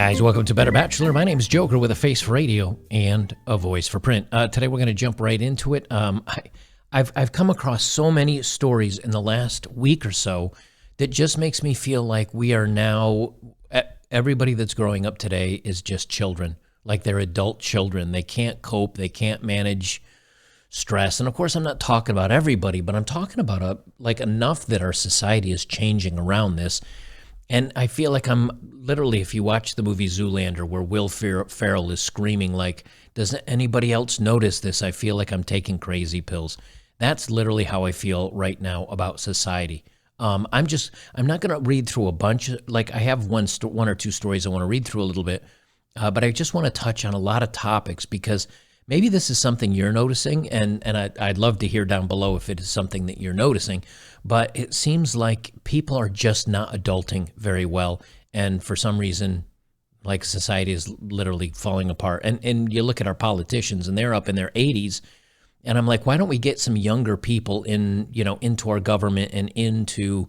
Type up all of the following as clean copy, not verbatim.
Guys, welcome to Better Bachelor. My name is Joker with a face for radio and a voice for print. Today we're going to jump right into it. I've come across so many stories in the last week or so that just makes me feel like we are now, everybody that's growing up today is just children, like they're adult children. They can't cope, they can't manage stress. And of course, I'm not talking about everybody, but I'm talking about like enough that our society is changing around this. And I feel like I'm literally, if you watch the movie Zoolander, where Will Ferrell is screaming like, does anybody else notice this? I feel like I'm taking crazy pills. That's literally how I feel right now about society. I'm not going to read through a bunch. Like I have one or two stories I want to read through a little bit, but I just want to touch on a lot of topics because maybe this is something you're noticing, and I'd love to hear down below if it is something that you're noticing. But it seems like people are just not adulting very well, and for some reason, like society is literally falling apart. And you look at our politicians, and they're up in their 80s, and I'm like, why don't we get some younger people into our government and into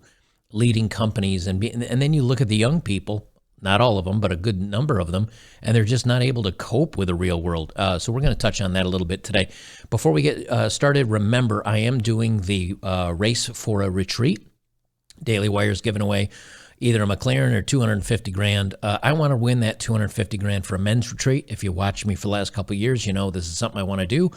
leading companies, and then you look at the young people. Not all of them, but a good number of them, and they're just not able to cope with the real world. So we're going to touch on that a little bit today. Before we get started, remember, I am doing the race for a retreat. Daily Wire's giving away either a McLaren or 250 grand. I want to win that 250 grand for a men's retreat. If you watch me for the last couple of years, you know this is something I want to do.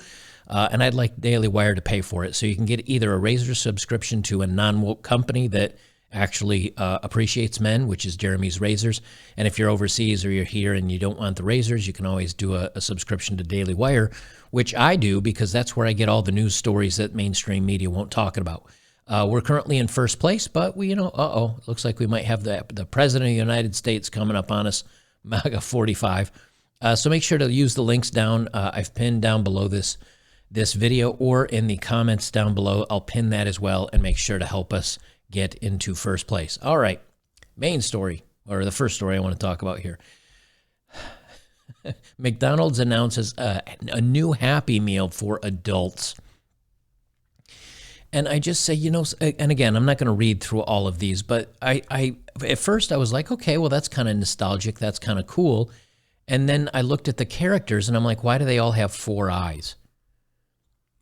And I'd like Daily Wire to pay for it. So you can get either a Razor subscription to a non-woke company that actually appreciates men, which is Jeremy's Razors. And if you're overseas or you're here and you don't want the Razors, you can always do a subscription to Daily Wire, which I do because that's where I get all the news stories that mainstream media won't talk about. We're currently in first place, but looks like we might have the President of the United States coming up on us, MAGA 45. So make sure to use the links down. I've pinned down below this video, or in the comments down below. I'll pin that as well, and make sure to help us get into first place. All right, main story, or the first story I want to talk about here. McDonald's announces a new Happy Meal for adults. And I just say, and again, I'm not going to read through all of these, but I at first I was like, okay, well, that's kind of nostalgic. That's kind of cool. And then I looked at the characters and I'm like, why do they all have 4 eyes?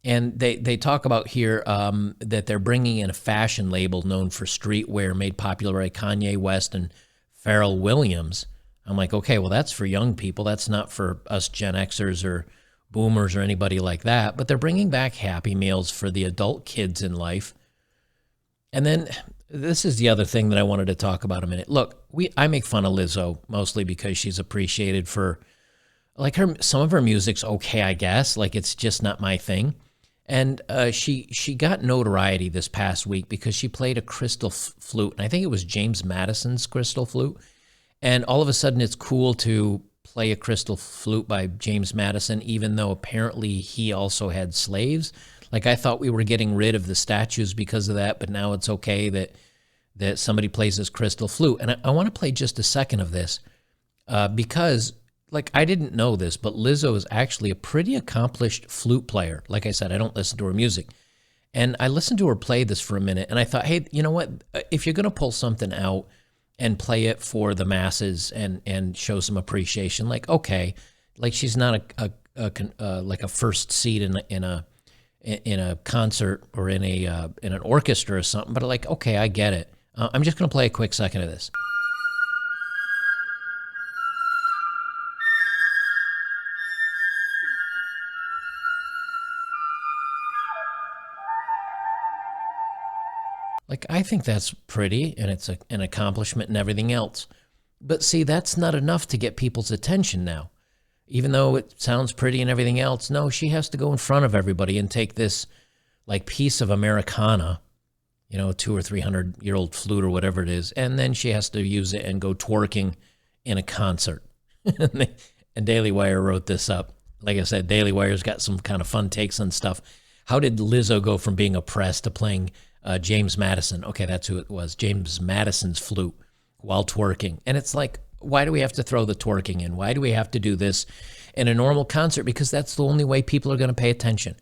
And they talk about here that they're bringing in a fashion label known for streetwear made popular by Kanye West and Pharrell Williams. I'm like, okay, well, that's for young people. That's not for us Gen Xers or boomers or anybody like that. But they're bringing back Happy Meals for the adult kids in life. And then this is the other thing that I wanted to talk about a minute. Look, I make fun of Lizzo mostly because she's appreciated for, like, some of her music's okay, I guess. Like, it's just not my thing. And she got notoriety this past week because she played a crystal flute. And I think it was James Madison's crystal flute. And all of a sudden it's cool to play a crystal flute by James Madison, even though apparently he also had slaves. Like, I thought we were getting rid of the statues because of that, but now it's okay that somebody plays this crystal flute. And I want to play just a second of this because... like, I didn't know this, but Lizzo is actually a pretty accomplished flute player. Like I said, I don't listen to her music. And I listened to her play this for a minute, and I thought, hey, you know what? If you're going to pull something out and play it for the masses and show some appreciation, like, okay, like she's not like a first seat in a concert or in an orchestra or something, but like, okay, I get it. I'm just going to play a quick second of this. Like, I think that's pretty, and it's an accomplishment and everything else. But see, that's not enough to get people's attention now. Even though it sounds pretty and everything else, no, she has to go in front of everybody and take this, like, piece of Americana, 200 or 300-year-old flute or whatever it is, and then she has to use it and go twerking in a concert. And Daily Wire wrote this up. Like I said, Daily Wire's got some kind of fun takes on stuff. How did Lizzo go from being oppressed to playing James Madison? Okay, that's who it was. James Madison's flute while twerking. And it's like, why do we have to throw the twerking in? Why do we have to do this in a normal concert? Because that's the only way people are going to pay attention.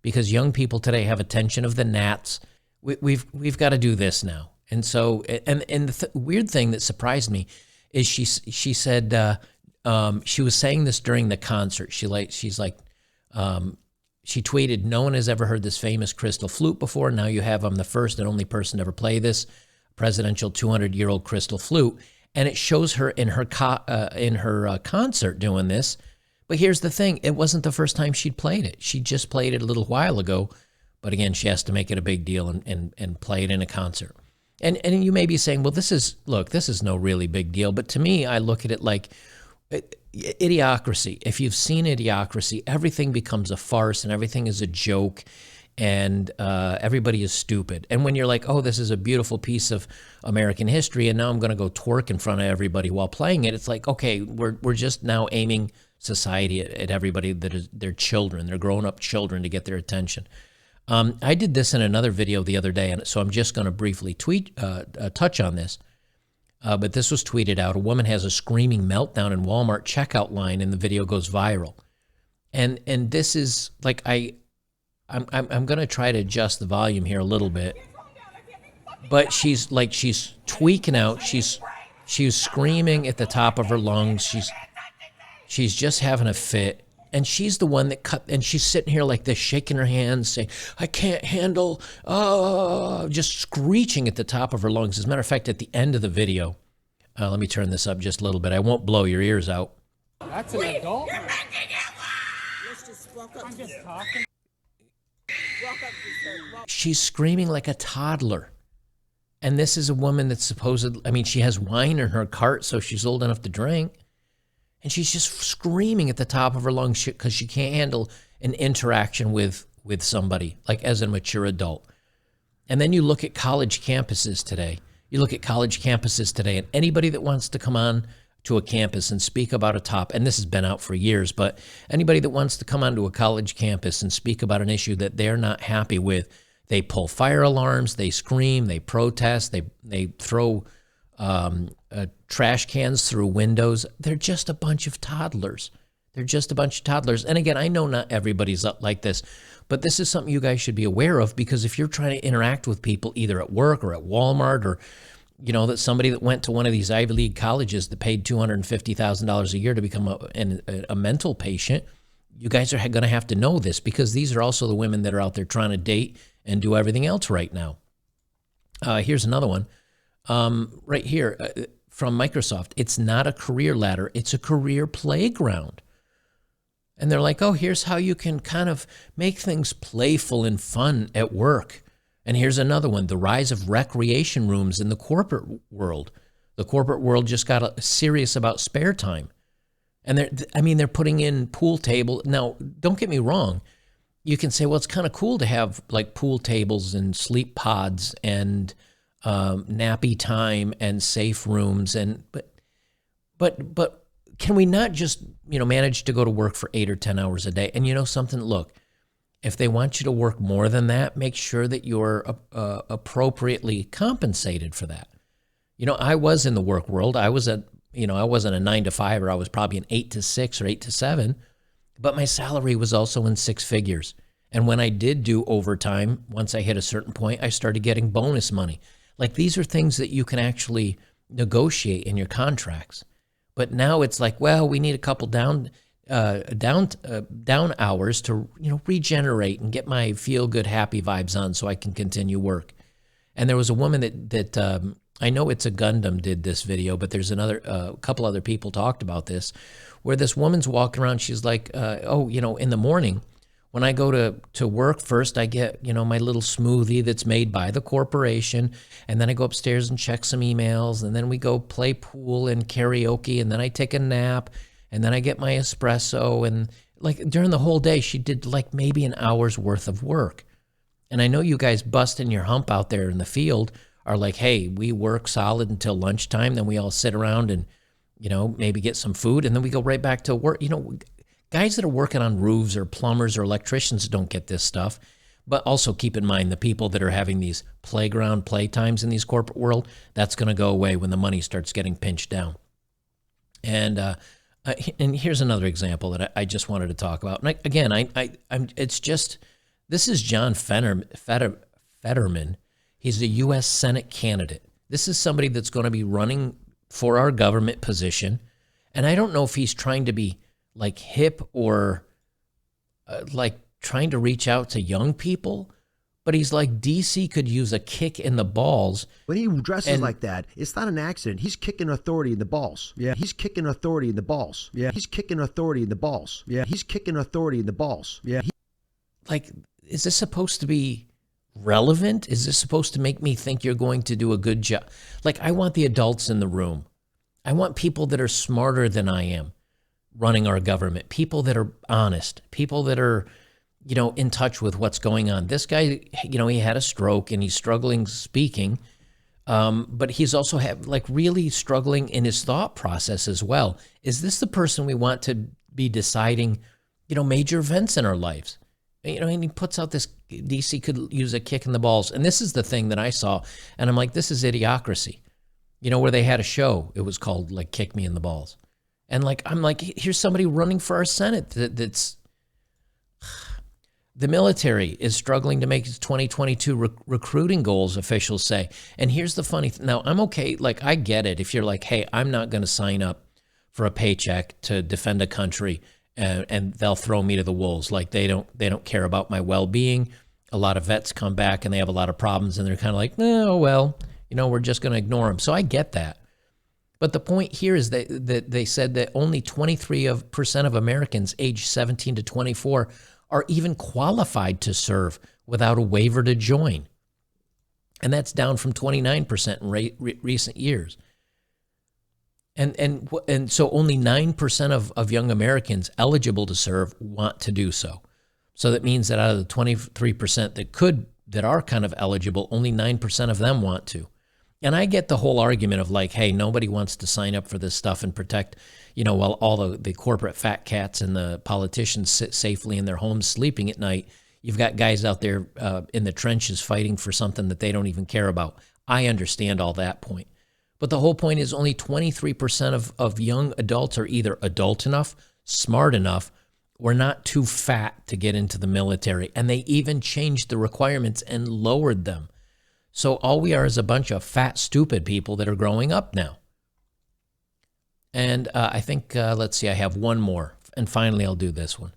Because young people today have attention of the gnats. We've got to do this now. And so, and the weird thing that surprised me is she said she was saying this during the concert. She tweeted, "No one has ever heard this famous crystal flute before. Now you have. I'm the first and only person to ever play this presidential 200-year-old crystal flute." And it shows her in her concert doing this. But here's the thing. It wasn't the first time she'd played it. She just played it a little while ago. But again, she has to make it a big deal and play it in a concert. And you may be saying, well, this is no really big deal. But to me, I look at it like Idiocracy. If you've seen Idiocracy, everything becomes a farce and everything is a joke, and everybody is stupid. And when you're like, oh, this is a beautiful piece of American history, and now I'm going to go twerk in front of everybody while playing it, it's like, okay, we're just now aiming society at everybody that is their children, their grown-up children, to get their attention. I did this in another video the other day, and so I'm just going to briefly touch on this. But this was tweeted out. A woman has a screaming meltdown in Walmart checkout line, and the video goes viral. And this is like I'm going to try to adjust the volume here a little bit. But she's tweaking out. She's screaming at the top of her lungs. She's just having a fit. And she's the one that cut, and she's sitting here like this, shaking her hands, saying, I can't handle, just screeching at the top of her lungs. As a matter of fact, at the end of the video, let me turn this up just a little bit. I won't blow your ears out. That's an adult. You're making it worse! Let's just walk up. I'm just talking. Walk up, walk. She's screaming like a toddler. And this is a woman that's she has wine in her cart, so she's old enough to drink. And she's just screaming at the top of her lungs because she can't handle an interaction with somebody, like as a mature adult. And then you look at college campuses today. And anybody that wants to come on to a campus and speak about a topic, and this has been out for years, but anybody that wants to come onto a college campus and speak about an issue that they're not happy with, they pull fire alarms, they scream, they protest, they throw trash cans through windows. They're just a bunch of toddlers. And again, I know not everybody's up like this, but this is something you guys should be aware of, because if you're trying to interact with people either at work or at Walmart, or that somebody that went to one of these Ivy League colleges that paid $250,000 a year to become a mental patient, you guys are going to have to know this, because these are also the women that are out there trying to date and do everything else right now. Here's another one. Right here from Microsoft. It's not a career ladder. It's a career playground. And they're like, oh, here's how you can kind of make things playful and fun at work. And here's another one, the rise of recreation rooms in the corporate world. The corporate world just got serious about spare time. And they're putting in pool table. Now, don't get me wrong. You can say, well, it's kind of cool to have like pool tables and sleep pods and nappy time and safe rooms, but can we not just manage to go to work for 8 or 10 hours a day? And something, look, if they want you to work more than that, make sure that you're appropriately compensated for that. I was in the work world. I wasn't a 9-to-5, or I was probably an 8-to-6 or 8-to-7, but my salary was also in six figures. And when I did do overtime, once I hit a certain point, I started getting bonus money. Like, these are things that you can actually negotiate in your contracts. But now it's like, well, we need a couple down hours to regenerate and get my feel good, happy vibes on so I can continue work. And there was a woman that I know It's a Gundam did this video, but there's a couple other people talked about this, where this woman's walking around. She's like, in the morning, when I go to work, first I get, my little smoothie that's made by the corporation, and then I go upstairs and check some emails, and then we go play pool and karaoke, and then I take a nap, and then I get my espresso, and like during the whole day, she did like maybe an hour's worth of work. And I know you guys busting your hump out there in the field are like, hey, we work solid until lunchtime, then we all sit around and, maybe get some food, and then we go right back to work. Guys that are working on roofs or plumbers or electricians don't get this stuff. But also keep in mind, the people that are having these playground playtimes in these corporate world, that's going to go away when the money starts getting pinched down. And here's another example that I just wanted to talk about. And this is John Fetterman. He's a U.S. Senate candidate. This is somebody that's going to be running for our government position. And I don't know if he's trying to be like hip or like trying to reach out to young people, but he's like, DC could use a kick in the balls. When he dresses like that, it's not an accident. He's kicking authority in the balls. Yeah. He's kicking authority in the balls. Yeah. He's kicking authority in the balls. Yeah. He's kicking authority in the balls. Yeah. Like, is this supposed to be relevant? Is this supposed to make me think you're going to do a good job? Like, I want the adults in the room. I want people that are smarter than I am running our government, people that are honest, people that are, you know, in touch with what's going on. This guy, you know, he had a stroke and he's struggling speaking, but he's also really struggling in his thought process as well. Is this the person we want to be deciding, you know, major events in our lives? You know, and he puts out this, DC could use a kick in the balls. And this is the thing that I saw, and I'm like, this is idiocracy. You know, where they had a show, it was called like Kick Me in the Balls. And like, I'm like, here's somebody running for our Senate that's, the military is struggling to make its 2022 recruiting goals, officials say. And here's the funny thing. Now, I'm okay. Like, I get it. If you're like, hey, I'm not going to sign up for a paycheck to defend a country and they'll throw me to the wolves. Like, they don't care about my well-being. A lot of vets come back and they have a lot of problems and they're kind of like, oh, well, you know, we're just going to ignore them. So I get that. But the point here is that they said that only 23% of Americans aged 17 to 24 are even qualified to serve without a waiver to join. And that's down from 29% in recent years. And so only 9% of young Americans eligible to serve want to do so. So that means that out of the 23% that are kind of eligible, only 9% of them want to. And I get the whole argument of like, hey, nobody wants to sign up for this stuff and protect, you know, while all the corporate fat cats and the politicians sit safely in their homes sleeping at night. You've got guys out there in the trenches fighting for something that they don't even care about. I understand all that point. But the whole point is only 23% of young adults are either adult enough, smart enough, or not too fat to get into the military. And they even changed the requirements and lowered them. So all we are is a bunch of fat, stupid people that are growing up now. And I think, let's see, I have one more. And finally, I'll do this one.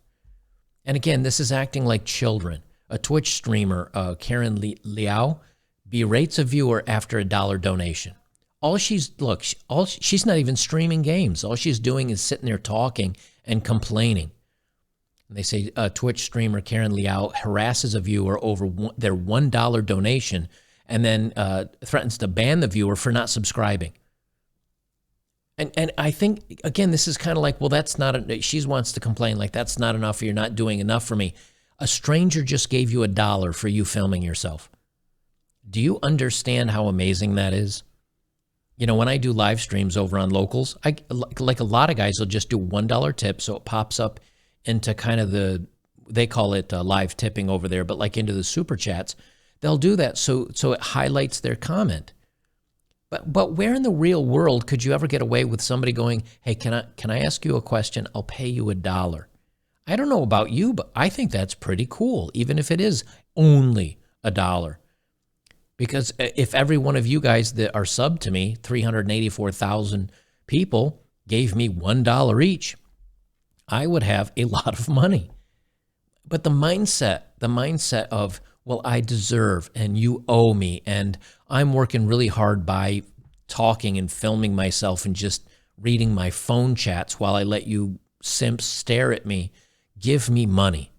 And again, this is acting like children. A Twitch streamer, Karen Liao, berates a viewer after $1 donation. She's not even streaming games. All she's doing is sitting there talking and complaining. And they say Twitch streamer Karen Liao harasses a viewer over their $1 donation and then threatens to ban the viewer for not subscribing. And I think, again, this is kind of like, well, that's not, she wants to complain like that's not enough, or you're not doing enough for me. A stranger just gave you $1 for you filming yourself. Do you understand how amazing that is? You know, when I do live streams over on Locals, like a lot of guys will just do $1 tip, so it pops up into kind of they call it live tipping over there, but like into the super chats. They'll do that so it highlights their comment. But where in the real world could you ever get away with somebody going, hey, can I ask you a question? I'll pay you $1. I don't know about you, but I think that's pretty cool, even if it is only $1. Because if every one of you guys that are subbed to me, 384,000 people, gave me $1 each, I would have a lot of money. But the mindset of, well, I deserve and you owe me, and I'm working really hard by talking and filming myself and just reading my phone chats while I let you simps stare at me, give me money.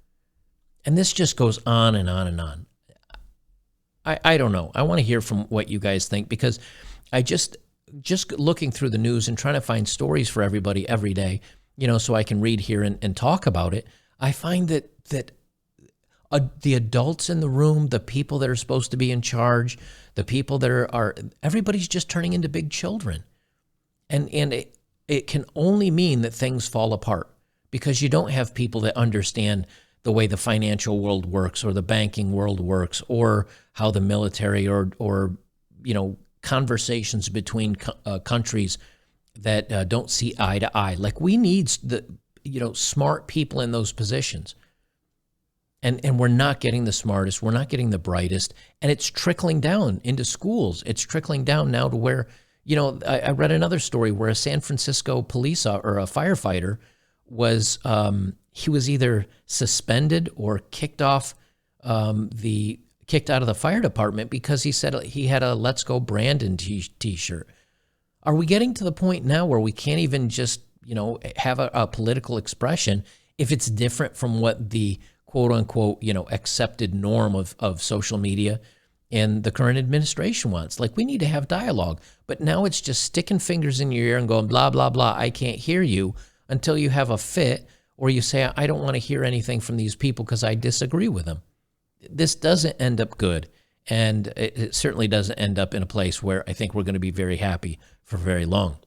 And this just goes on and on and on. I don't know. I want to hear from what you guys think, because I just looking through the news and trying to find stories for everybody every day, you know, so I can read here and talk about it. I find that the adults in the room, the people that are supposed to be in charge, the people that are everybody's just turning into big children. And it can only mean that things fall apart, because you don't have people that understand the way the financial world works, or the banking world works, or how the military or you know, conversations between countries that don't see eye to eye. Like, we need smart people in those positions. And we're not getting the smartest, we're not getting the brightest, and it's trickling down into schools. It's trickling down now to where, I read another story where a San Francisco police or a firefighter was he was either suspended or kicked out of the fire department because he said he had a "Let's Go Brandon" t-shirt. Are we getting to the point now where we can't even just have a political expression if it's different from what the quote unquote accepted norm of social media and the current administration wants? Like, we need to have dialogue, but now it's just sticking fingers in your ear and going blah blah blah. I can't hear you until you have a fit, or you say I don't want to hear anything from these people because I disagree with them. This doesn't end up good, and it certainly doesn't end up in a place where I think we're going to be very happy for very long.